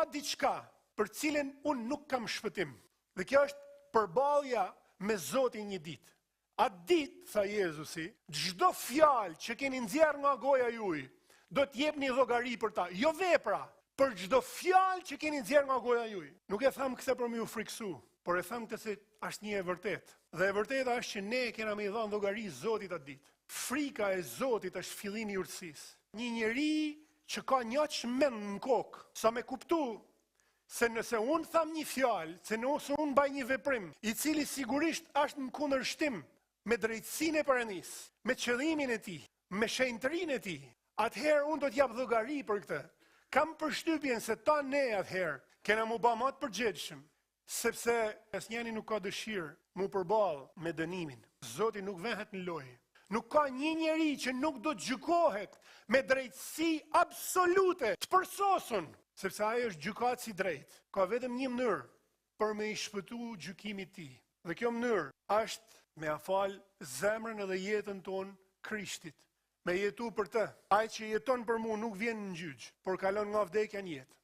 ka diçka për cilën unë nuk kam shpëtim. Dhe kjo është përballja me Zotin një ditë. Atë ditë, tha Jezusi, çdo fjalë që keni nxjerrë nga goja juaj, do të jepni llogari për ta. Jo vepra, për çdo fjalë që keni nxjerrë nga goja juaj. Nuk e them këtë për më u friksu, por e them këtë se është një e vërtetë. Dhe e vërteta është që ne kena me i dhënë llogari Zotit atë ditë. Frika e Zotit është fillimi i urtësisë. Një njeri që ka një çmend në kokë, sa me kuptu se nëse unë tham një fjalë, se nëse unë baj një veprim, i cili sigurisht është në kundërshtim me drejtësinë e Perëndisë, me qëllimin e tij, me shenjtërinë e tij, atëherë unë do t'jap llogari për këtë. Kam përshtypjen se ta ne atëherë kena mu ba më të përgjegjshëm, sepse asnjëri nuk ka dëshirë mu përballë me dënimin. Zoti nuk vehet në lojë. Nuk ka një njeri që nuk do të gjykohet me drejtësi absolute, të përsosur, sepse ai është gjykatës i drejtë. Ka vetëm një mënyrë për me i shpëtu gjykimit tij. Dhe kjo mënyrë është me afal zemrën edhe jetën tonë Krishtit. Me jetu për të. Ai që jeton për mua nuk vjen në gjyq, por kalon nga vdekja në jetë.